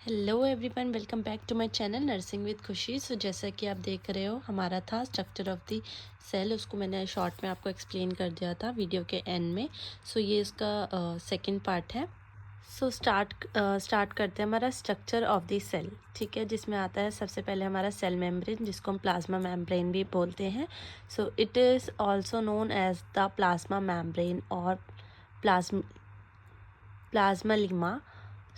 Hello everyone, welcome back to my channel nursing with Khushi. So जैसा कि आप देख रहे हो, हमारा था स्ट्रक्चर ऑफ द सेल। उसको मैंने शॉर्ट में आपको एक्सप्लेन कर दिया था वीडियो के एंड में। सो ये इसका सेकंड पार्ट है। सो स्टार्ट करते हैं हमारा स्ट्रक्चर ऑफ द सेल। ठीक है, जिसमें आता है सबसे पहले हमारा सेल मेम्ब्रेन, जिसको हम प्लाज्मा मेम्ब्रेन भी बोलते हैं। So it is also known as the plasma membrane और प्लाज्मा।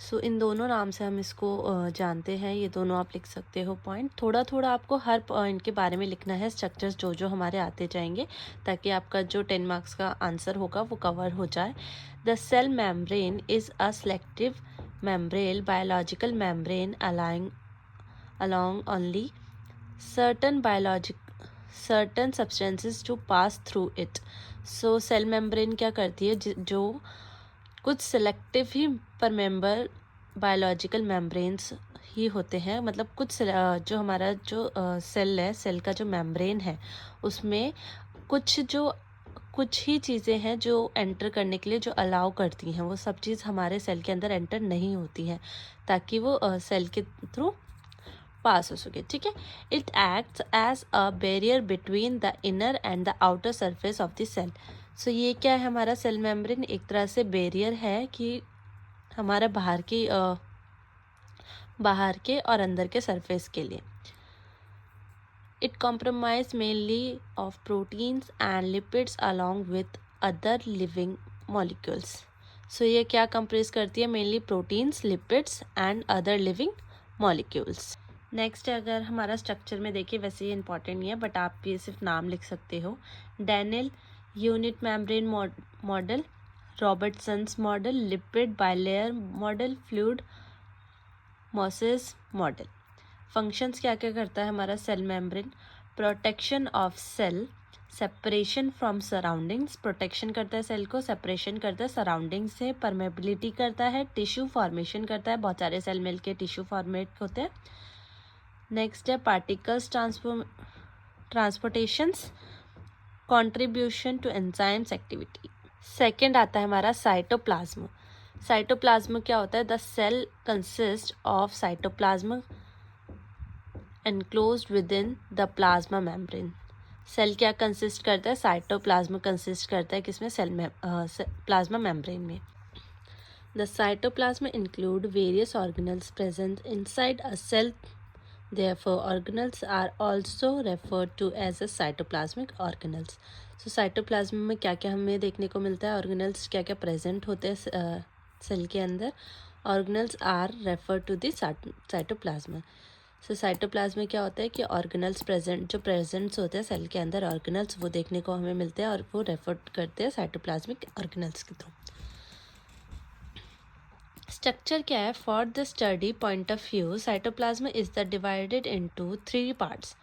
सो इन दोनों नाम से हम इसको जानते हैं। ये दोनों आप लिख सकते हो पॉइंट। थोड़ा थोड़ा आपको हर पॉइंट के बारे में लिखना है, स्ट्रक्चर्स जो जो हमारे आते जाएंगे, ताकि आपका जो 10 मार्क्स का आंसर होगा वो कवर हो जाए। The cell membrane is a selective membrane biological membrane along only certain certain substances to pass through it. So cell membrane क्या करती है, जो कुछ सेलेक्टिव ही पर मेंबर बायोलॉजिकल मेम्ब्रेन्स ही होते हैं। मतलब जो हमारा जो सेल है, सेल का जो मेम्ब्रेन है, उसमें कुछ ही चीज़ें हैं जो एंटर करने के लिए जो अलाउ करती हैं। वो सब चीज़ हमारे सेल के अंदर एंटर नहीं होती हैं, ताकि वो सेल के थ्रू पास हो सके। ठीक है, it acts as a barrier between the inner and the outer surface of the cell. So ये क्या है, हमारा सेल मेम्ब्रेन एक तरह से बैरियर है कि हमारा बाहर के और अंदर के सरफेस के लिए। It compromise mainly of proteins and lipids along with other living molecules. So ये क्या कंप्रेस करती है, mainly proteins, lipids and other living molecules. Next, अगर हमारा स्ट्रक्चर में देखिए, वैसे ये इंपॉर्टेंट नहीं है बट आप ये सिर्फ नाम लिख सकते हो। Daniel unit membrane model, Robertson's model, lipid bilayer model, fluid mosaic model. Functions क्या क्या करता है हमारा cell membrane? Protection of cell, separation from surroundings, protection करता है सेल को, सेपरेशन करता है सराउंडिंग से, परमेबिलिटी करता है, टिश्यू फॉर्मेशन करता है, बहुत सारे सेल मिल के टिश्यू फॉर्मेट होते हैं। नेक्स्ट है particles transportations, contribution to enzymes activity. Second आता है हमारा साइटोप्लाज्म। साइटोप्लाज्म क्या होता है? The cell consist of cytoplasm enclosed within the plasma membrane. Cell क्या कंसिस्ट करता है? साइटोप्लाज्म कंसिस्ट करता है किसमें? प्लाज्मा मेम्ब्रेन में। The cytoplasm include various organelles present inside a cell, therefore organelles are also referred to as a cytoplasmic organelles. So cytoplasm में क्या क्या हमें देखने को मिलता है, ऑर्गेनल्स क्या क्या प्रेजेंट होते हैं सेल के अंदर। Organelles are refer to the cytoplasm. So cytoplasm में क्या होता है कि ऑर्गेनल्स जो प्रेजेंट्स होते हैं सेल के अंदर, ऑर्गेनल्स वो देखने को हमें मिलते हैं और वो रेफर करते हैं साइटोप्लाज्मिक ऑर्गेनल्स के थ्रू। स्ट्रक्चर क्या है? For the study point of view, cytoplasm is the divided into 3 parts.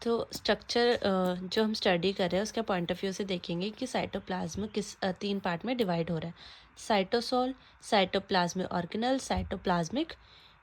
तो स्ट्रक्चर जो हम स्टडी कर रहे हैं उसके पॉइंट ऑफ व्यू से देखेंगे कि साइटोप्लाज्म किस 3 पार्ट में डिवाइड हो रहा है। Cytosol, cytoplasmic organelle, cytoplasmic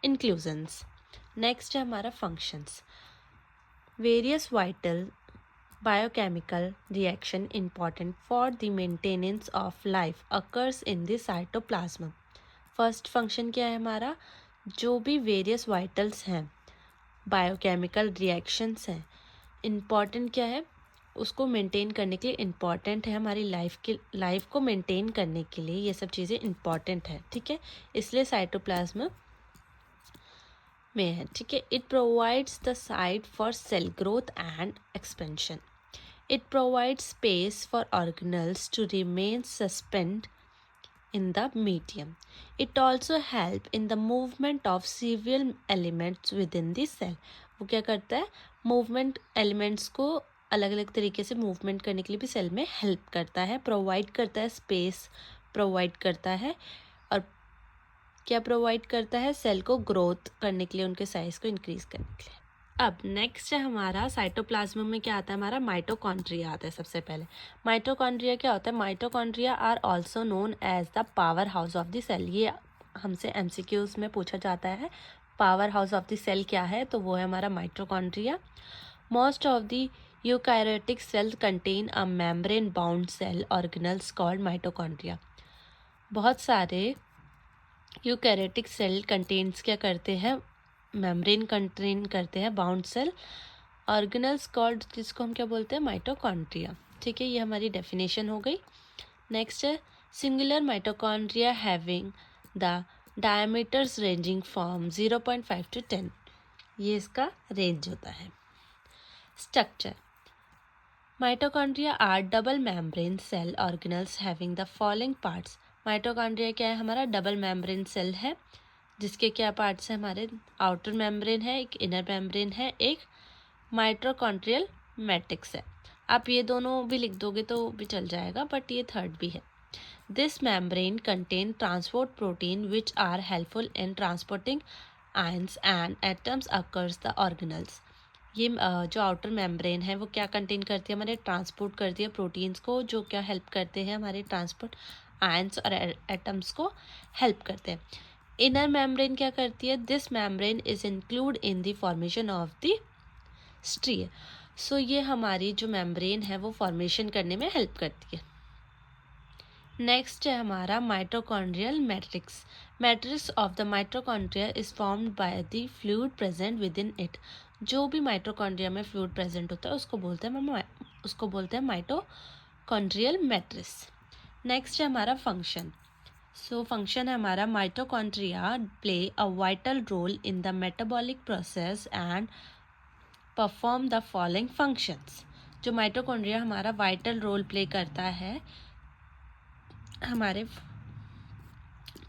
inclusions. Next है हमारा functions. Various vital biochemical reaction important for the maintenance of life occurs in the cytoplasm. First function क्या है हमारा? जो भी वेरियस वाइटल्स हैं, बायोकेमिकल रिएक्शंस हैं, इम्पॉर्टेंट क्या है? उसको मेंटेन करने के लिए इम्पॉर्टेंट है, हमारी लाइफ को मेंटेन करने के लिए ये सब चीज़ें इम्पॉर्टेंट है। ठीक है, इसलिए साइटोप्लाज्म में है। ठीक है, it provides the site for sale growth and expansion. It provides space for organelles to remain suspended in the medium. It also helps in the movement of several elements within the cell. वो क्या करता है? Movement elements को अलग अलग तरीके से movement करने के लिए भी सेल में हेल्प करता है, प्रोवाइड करता है, स्पेस प्रोवाइड करता है। और क्या प्रोवाइड करता है? सेल को ग्रोथ करने के लिए, उनके साइज को इंक्रीज करने के लिए। अब नेक्स्ट है हमारा साइटोप्लाज्म में क्या आता है? हमारा माइटोकॉन्ड्रिया आता है सबसे पहले। माइटोकॉन्ड्रिया क्या होता है? Mitochondria are also known as the power house of the cell. ये हमसे एमसीक्यूज में पूछा जाता है, power house of the cell क्या है? तो वो है हमारा mitochondria. Most of the eukaryotic cell contain a membrane bound cell organelles called mitochondria. बहुत सारे यूकैरियोटिक सेल कंटेन्स क्या करते हैं, मेम्ब्रेन कंटेन करते हैं बाउंड सेल ऑर्गेनल्स कॉल्ड, जिसको हम क्या बोलते हैं, माइटोकॉन्ड्रिया। ठीक है, ये हमारी डेफिनेशन हो गई। नेक्स्ट है singular mitochondria having the diameters ranging from 0.5 to 10, ये इसका रेंज होता है। Structure, mitochondria are double membrane cell organelles having the following parts. Mitochondria क्या है, हमारा डबल मेम्ब्रेन सेल है, जिसके क्या पार्ट्स हैं, हमारे आउटर मेम्ब्रेन है, एक इनर मेम्ब्रेन है, एक माइटोकॉन्ड्रियल मैट्रिक्स है। आप ये दोनों भी लिख दोगे तो भी चल जाएगा, बट ये थर्ड भी है। This membrane contain transport protein which are helpful in transporting ions and atoms across the organelles. ये जो आउटर मेम्ब्रेन है वो क्या कंटेन करती है, हमारे ट्रांसपोर्ट करती है प्रोटीन्स को, जो क्या हेल्प करते हैं हमारे ट्रांसपोर्ट आयंस और एटम्स को हेल्प करते हैं। इनर मेम्ब्रेन क्या करती है, this membrane is include in the formation of the stria. So ये हमारी जो मेम्ब्रेन है वो फॉर्मेशन करने में हेल्प करती है। नेक्स्ट है हमारा mitochondrial matrix. Matrix of the mitochondria is formed by the fluid present with in it. जो भी माइटोकॉन्ड्रिया में फ्लूइड प्रेजेंट होता है उसको बोलते हैं माइटोकॉन्ड्रियल मैट्रिक्स। नेक्स्ट है हमारा फंक्शन। सो फंक्शन है हमारा mitochondria play a vital role in the metabolic process and perform the following functions. जो माइटोकॉन्ड्रिया हमारा वाइटल रोल प्ले करता है हमारे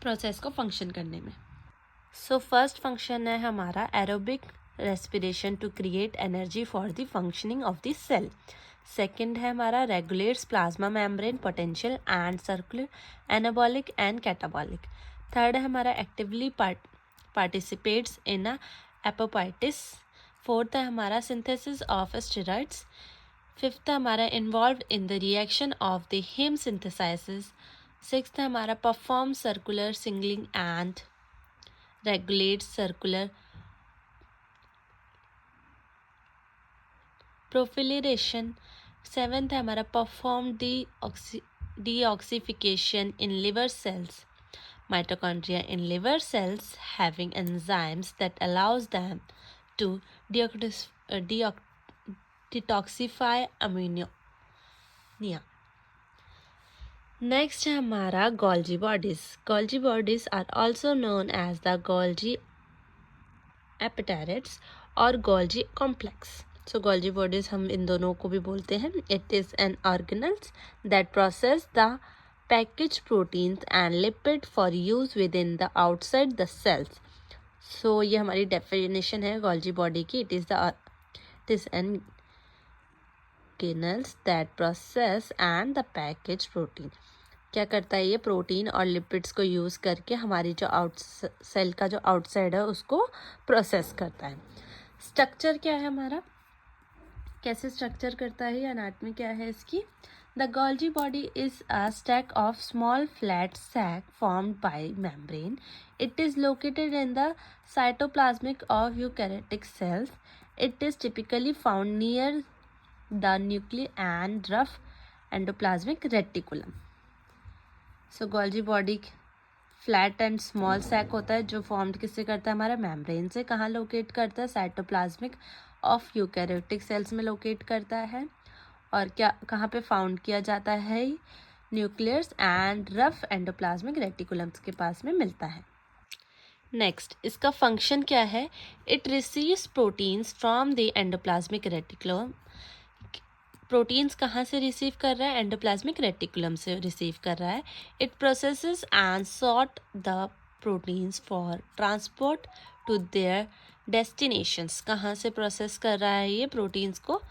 प्रोसेस को फंक्शन करने में। सो फर्स्ट फंक्शन है हमारा aerobic respiration to create energy for the functioning of the cell. Second है हमारा regulates plasma membrane potential and cellular anabolic and catabolic. Third है हमारा actively participates in apoptosis. Fourth है हमारा सिंथेसिस ऑफ स्टेरॉइड्स। फिफ्थ है हमारा involve in the reaction of the heme synthesis. Sixth है हमारा perform cellular signalling and regulate cellular proliferation. Seventh है हमारा perform detoxification in liver cells. Mitochondria in liver cells having enzymes that allows them to detoxify ammonia. Next है हमारा Golgi bodies. Golgi bodies are also known as the Golgi apparatus और Golgi complex. So Golgi bodies हम इन दोनों को भी बोलते हैं. It is an organelles that process the packaged proteins and lipid for use within the outside the cells. So ये हमारी definition है Golgi body की. It is an organelles that process and the packaged protein. क्या करता है ये, protein और lipids को यूज़ करके हमारी जो सेल का जो आउटसाइड है उसको प्रोसेस करता है। स्ट्रक्चर क्या है हमारा, कैसे स्ट्रक्चर करता है, एनाटॉमी क्या है इसकी। The Golgi body is a stack of small flat sac formed by membrane. It is located in the cytoplasmic of eukaryotic cells. It is typically found near the nucleus and rough endoplasmic reticulum. So Golgi body flat and small sac होता है, जो formed किससे करता है, हमारा membrane से. कहाँ locate करता है, साइटोप्लाज्मिक ऑफ यूकैरियोटिक सेल्स में लोकेट करता है. और क्या कहाँ पे फाउंड किया जाता है, nucleus and rough endoplasmic reticulums के पास में मिलता है. नेक्स्ट इसका फंक्शन क्या है, it receives proteins from the endoplasmic reticulum. Proteins कहाँ से रिसीव कर रहा है, एंडोप्लाज्मिक रेटिकुलम से रिसीव कर रहा है. It processes and sort the proteins for transport to their destinations. कहाँ से प्रोसेस कर रहा है, ये प्रोटीन्स को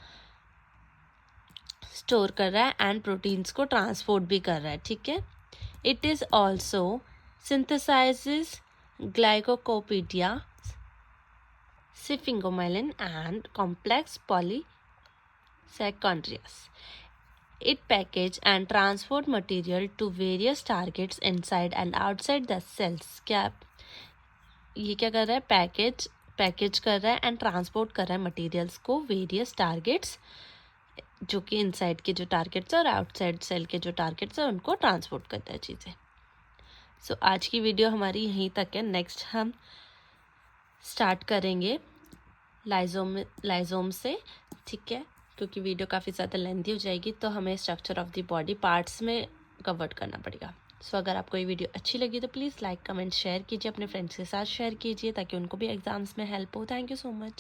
स्टोर कर रहा है एंड प्रोटीन्स को ट्रांसपोर्ट भी कर रहा है. ठीक है. It is also synthesizes glycolipids, sphingomyelin and complex polysaccharides. It package and transport material to various targets inside and outside the cells. ये क्या कर रहा है, पैकेज कर रहा है एंड ट्रांसपोर्ट कर रहा है मटेरियल्स को वेरियस टारगेट्स, जो कि इनसाइड के जो टारगेट्स है और आउटसाइड सेल के जो टारगेट्स है उनको ट्रांसपोर्ट करता है चीज़ें. सो आज की वीडियो हमारी यहीं तक है। नेक्स्ट हम स्टार्ट करेंगे लाइजोम से, ठीक है, क्योंकि वीडियो काफ़ी ज़्यादा लेंथी हो जाएगी तो हमें structure of the body parts में कवर करना पड़ेगा। सो अगर आपको ये वीडियो अच्छी लगी तो प्लीज़ लाइक कमेंट शेयर कीजिए, अपने फ्रेंड्स के साथ शेयर कीजिए ताकि उनको भी एग्जाम्स में हेल्प हो। Thank you so much.